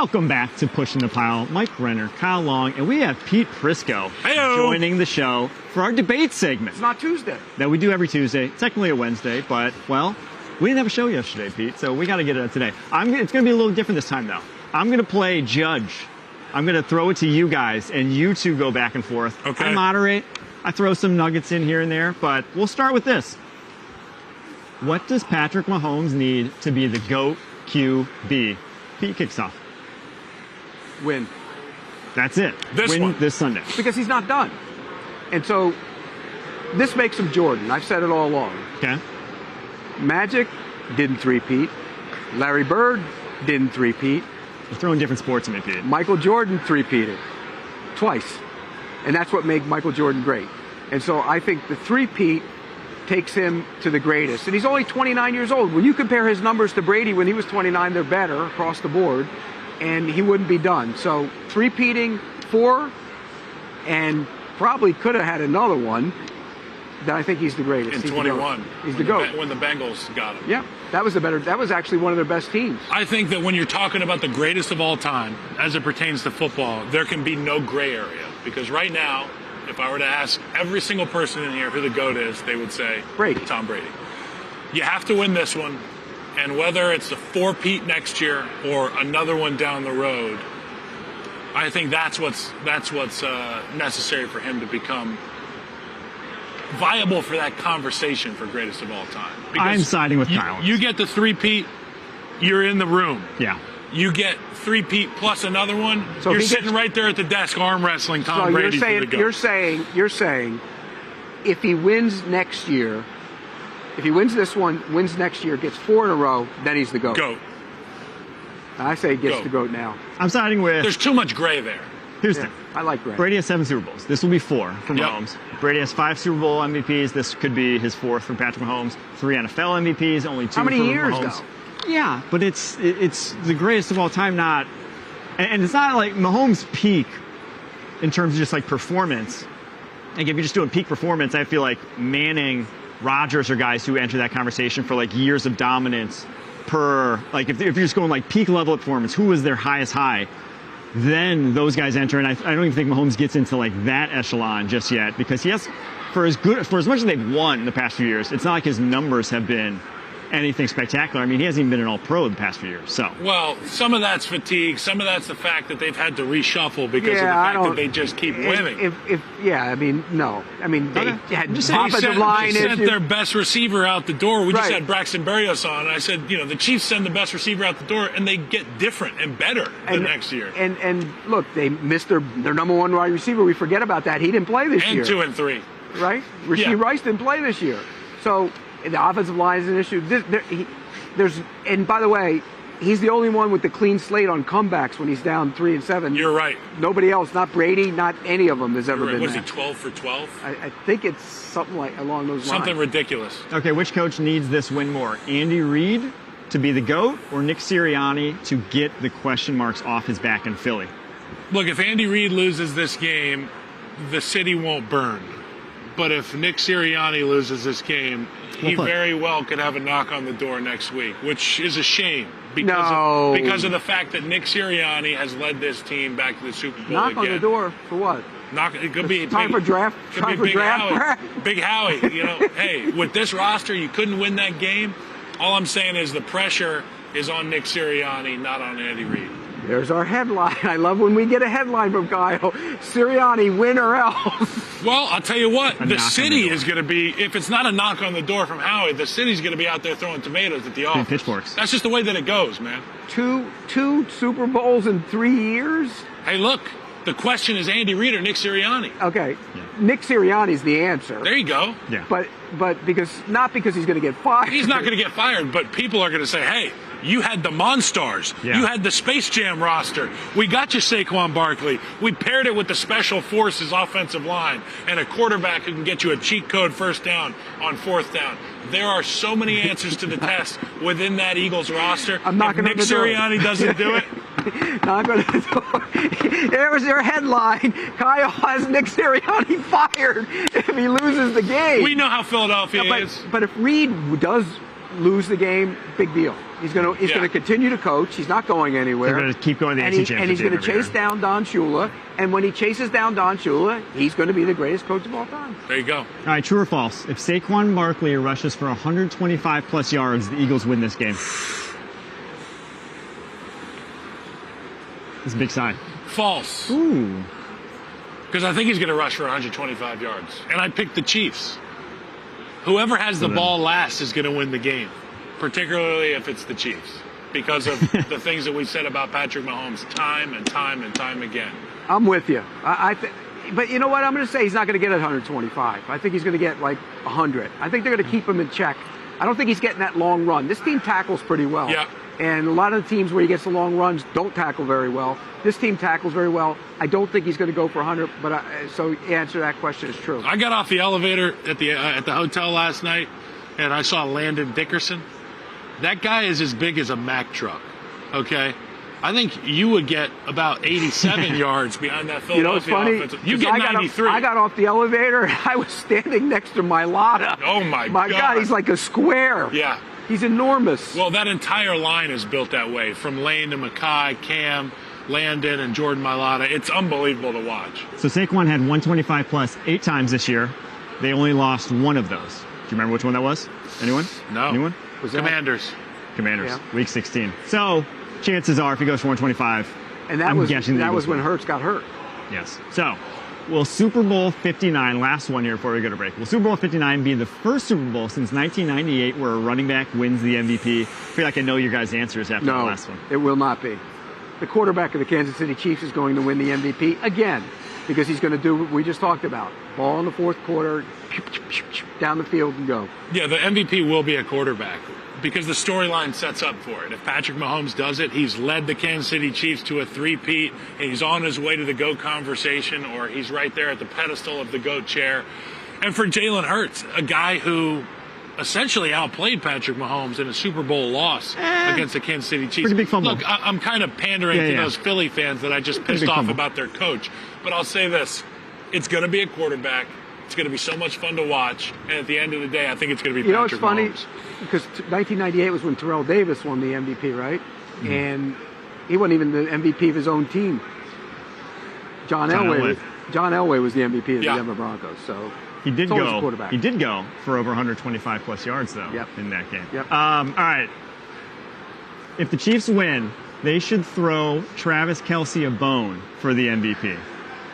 Welcome back to Pushing the Pile. Mike Renner, Kyle Long, and we have Pete Prisco joining the show for our debate segment. It's not Tuesday. That we do every Tuesday. Technically a Wednesday, but, well, we didn't have a show yesterday, Pete, so we got to get it out today. It's going to be a little different this time, though. I'm going to play judge. I'm going to throw it to you guys, and you two go back and forth. Okay. I moderate. I throw some nuggets in here and there, but we'll start with this. What does Patrick Mahomes need to be the GOAT QB? Pete kicks off. Win. That's it. Win this Sunday. Because he's not done. And so this makes him Jordan. I've said it all along. Okay. Magic didn't three-peat. Larry Bird didn't three-peat. You're throwing different sports at me, Pete. Michael Jordan three-peated twice. And that's what made Michael Jordan great. And so I think the three-peat takes him to the greatest. And he's only 29 years old. When you compare his numbers to Brady when he was 29, they're better across the board. And he wouldn't be done. So three-peating 4, and probably could have had another one. Then I think he's the greatest. In 21. He's the GOAT. When the Bengals got him. Yeah, that was actually one of their best teams. I think that when you're talking about the greatest of all time, as it pertains to football, there can be no gray area. Because right now, if I were to ask every single person in here who the GOAT is, they would say Brady. Tom Brady. You have to win this one. And whether it's a 4-peat next year or another one down the road, I think that's what's necessary for him to become viable for that conversation for greatest of all time. Because I'm siding with Kyle. You get the 3-peat, you're in the room. Yeah. You get 3-peat plus another one, So you're sitting right there at the desk arm wrestling Tom Brady for the GOAT. You're saying if he wins next year, if he wins this one, wins next year, gets 4 in a row, then he's the GOAT. GOAT. I say he gets the GOAT now. I'm siding with... There's too much gray there. Here's the thing. I like Brady. Brady has 7 Super Bowls. This will be 4 for Mahomes. Brady has 5 Super Bowl MVPs. This could be his 4th for Patrick Mahomes. 3 NFL MVPs, only 2 How many for years, Mahomes. though? Yeah, but it's the greatest of all time, not... And it's not like Mahomes' peak in terms of just like performance. Like if you're just doing peak performance, I feel like Manning, Rodgers are guys who enter that conversation for like years of dominance per, like if you're just going like peak level of performance, who was their highest high? Then those guys enter, and I don't even think Mahomes gets into like that echelon just yet because he has, for as much as they've won the past few years, it's not like his numbers have been anything spectacular. I mean, he hasn't even been an all-pro the past few years. So, well, some of that's fatigue. Some of that's the fact that they've had to reshuffle because of the fact that they just keep winning. No. I mean, they had offensive They line sent issues. their best receiver out the door. We just Right. had Braxton Berrios on, and I said, the Chiefs send the best receiver out the door, and they get different and better the next year. And look, they missed their number 1 wide receiver. We forget about that. He didn't play this year. And 2 and 3. Right? Rasheed Rice didn't play this year. So the offensive line is an issue. And by the way, he's the only one with the clean slate on comebacks when he's down 3 and 7. You're right. Nobody else, not Brady, not any of them has ever been Was that. he 12 for 12? I think it's something like along those lines. Something ridiculous. okay, which coach needs this win more? Andy Reid to be the GOAT or Nick Sirianni to get the question marks off his back in Philly? Look, if Andy Reid loses this game, the city won't burn. But if Nick Sirianni loses this game, he very well could have a knock on the door next week, which is a shame because of the fact that Nick Sirianni has led this team back to the Super Bowl Knock again. on the door for what? It could be Time for draft. Could Time be for Big draft. Howie. Big Howie. Hey, with this roster, you couldn't win that game. All I'm saying is the pressure is on Nick Sirianni, not on Andy Reid. There's our headline. I love when we get a headline from Kyle. Sirianni, win or else. Well, I'll tell you what. The city is going to be, if it's not a knock on the door from Howie, the city's going to be out there throwing tomatoes at the office. Pitchforks. That's just the way that it goes, man. Two Super Bowls in 3 years? Hey, look. The question is Andy Reid or Nick Sirianni. Okay. Yeah. Nick Sirianni's the answer. There you go. Yeah. But not because he's going to get fired. He's not going to get fired, but people are going to say, hey, you had the Monstars. Yeah. You had the Space Jam roster. We got you Saquon Barkley. We paired it with the Special Forces offensive line and a quarterback who can get you a cheat code first down on 4th down. There are so many answers to the test within that Eagles roster. I'm not going to Nick Sirianni doesn't do it. Not going to do it. There was your headline. Kyle has Nick Sirianni fired if he loses the game. We know how Philadelphia is. But if Reid does lose the game, big deal. He's going to continue to coach. He's not going anywhere. They're going to keep going to the NC Championship. And he's going to chase down Don Shula. And when he chases down Don Shula, he's going to be the greatest coach of all time. There you go. All right, true or false? If Saquon Barkley rushes for 125-plus yards, the Eagles win this game. It's a big sign. False. Ooh. Because I think he's going to rush for 125 yards. And I picked the Chiefs. Whoever has the ball last is going to win the game, particularly if it's the Chiefs, because of the things that we said about Patrick Mahomes time and time and time again. I'm with you. But you know what? I'm going to say he's not going to get 125. I think he's going to get like 100. I think they're going to keep him in check. I don't think he's getting that long run. This team tackles pretty well. Yeah. And a lot of the teams where he gets the long runs don't tackle very well. This team tackles very well. I don't think he's going to go for 100, but so the answer to that question is true. I got off the elevator at the hotel last night, and I saw Landon Dickerson. That guy is as big as a Mack truck, okay? I think you would get about 87 yards behind that Philadelphia offense. You get 93. I got off the elevator, and I was standing next to Mailata. Oh, my God. My God, he's like a square. Yeah. He's enormous. Well, that entire line is built that way, from Lane to Mackay, Cam, Landon, and Jordan Mailata. It's unbelievable to watch. So Saquon had 125-plus 8 times this year. They only lost one of those. Do you remember which one that was? Anyone? No. Anyone? Was that Commanders. Commanders, Week 16. So chances are, if he goes for 125, and that was when Hurts got hurt. Yes. So will Super Bowl 59, last one here before we go to break, will Super Bowl 59 be the first Super Bowl since 1998 where a running back wins the MVP? I feel like I know your guys' answers after the last one. It will not be. The quarterback of the Kansas City Chiefs is going to win the MVP again because he's going to do what we just talked about. Ball in the fourth quarter, down the field and go. Yeah, the MVP will be a quarterback because the storyline sets up for it. If Patrick Mahomes does it, he's led the Kansas City Chiefs to a three-peat, and he's on his way to the GOAT conversation, or he's right there at the pedestal of the GOAT chair. And for Jalen Hurts, a guy who essentially outplayed Patrick Mahomes in a Super Bowl loss against the Kansas City Chiefs. Pretty big fumble. Look, I'm kind of pandering to those Philly fans that I just pissed off about their coach. But I'll say this. It's going to be a quarterback. It's going to be so much fun to watch. And at the end of the day, I think it's going to be Patrick Mahomes. You know, it's funny because 1998 was when Terrell Davis won the MVP, right? Mm-hmm. And he wasn't even the MVP of his own team. John Elway was the MVP of the Denver Broncos. So he did go. He did go for over 125 plus yards though in that game. Yep. All right. If the Chiefs win, they should throw Travis Kelce a bone for the MVP.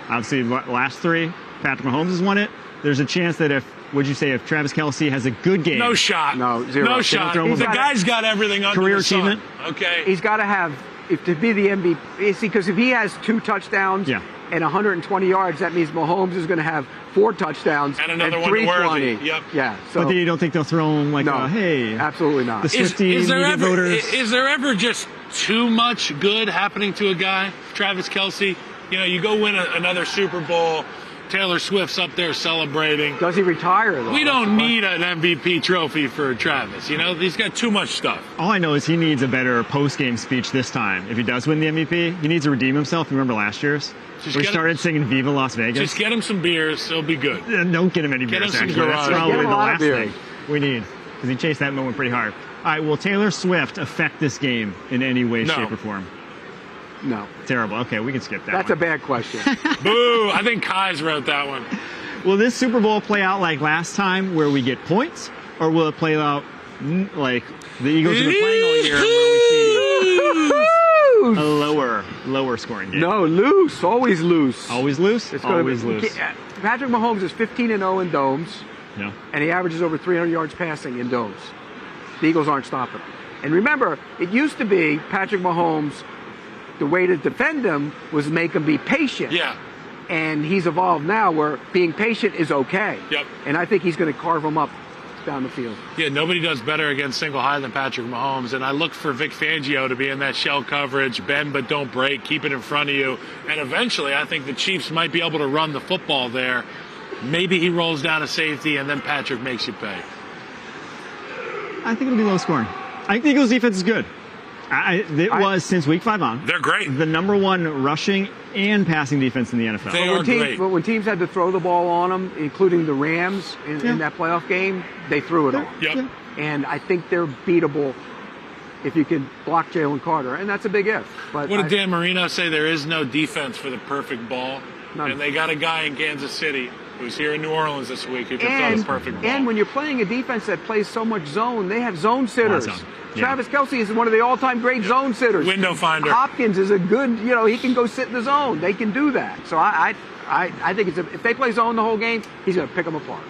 Obviously, last 3, Patrick Mahomes has won it. There's a chance that if Travis Kelce has a good game? No shot. No, zero. No shot. The guy's got everything under career the sun. achievement. Okay. He's got to have, to be the MVP, because if he has 2 touchdowns and 120 yards, that means Mahomes is going to have 4 touchdowns and another and one 320. Yep. Yeah. So, but then you don't think they'll throw him like, hey, absolutely not. The Swiftie media voters. Is there ever just too much good happening to a guy, Travis Kelce? You know, you go win another Super Bowl. Taylor Swift's up there celebrating. Does he retire, though? We don't need an MVP trophy for Travis. You know, he's got too much stuff. All I know is he needs a better post-game speech this time. If he does win the MVP, he needs to redeem himself. Remember last year's? We started singing Viva Las Vegas. Just get him some beers. He'll be good. Don't get him any beers, actually. That's probably the last thing we need because he chased that moment pretty hard. All right, will Taylor Swift affect this game in any way, shape, or form? No. Terrible. Okay, we can skip that. That's a bad question. Boo! I think Kai's wrote that one. Will this Super Bowl play out like last time where we get points, or will it play out like the Eagles have been playing all year where we see a lower scoring game? No, loose. Always loose. Always loose? It's always loose. Patrick Mahomes is 15-0 in domes, no. And he averages over 300 yards passing in domes. The Eagles aren't stopping him. And remember, it used to be Patrick Mahomes, the way to defend him was make him be patient. Yeah. And he's evolved now where being patient is okay. Yep. And I think he's going to carve him up down the field. Yeah, nobody does better against single high than Patrick Mahomes. And I look for Vic Fangio to be in that shell coverage, bend but don't break, keep it in front of you. And eventually I think the Chiefs might be able to run the football there. Maybe he rolls down a safety and then Patrick makes you pay. I think it'll be low scoring. I think the Eagles defense is good. It was since week 5 on. They're great. The number 1 rushing and passing defense in the NFL. They are great. But when teams had to throw the ball on them, including the Rams in that playoff game, they threw it all. Yep. And I think they're beatable if you can block Jalen Carter, and that's a big if. But what did Dan Marino say? There is no defense for the perfect ball. None. And they got a guy in Kansas City who's here in New Orleans this week who can throw the perfect ball. And when you're playing a defense that plays so much zone, they have zone sitters. Zone. Yeah. Travis Kelce is one of the all-time great zone sitters. Window finder. Hopkins is a good, he can go sit in the zone. They can do that. So I think if they play zone the whole game, he's going to pick them apart.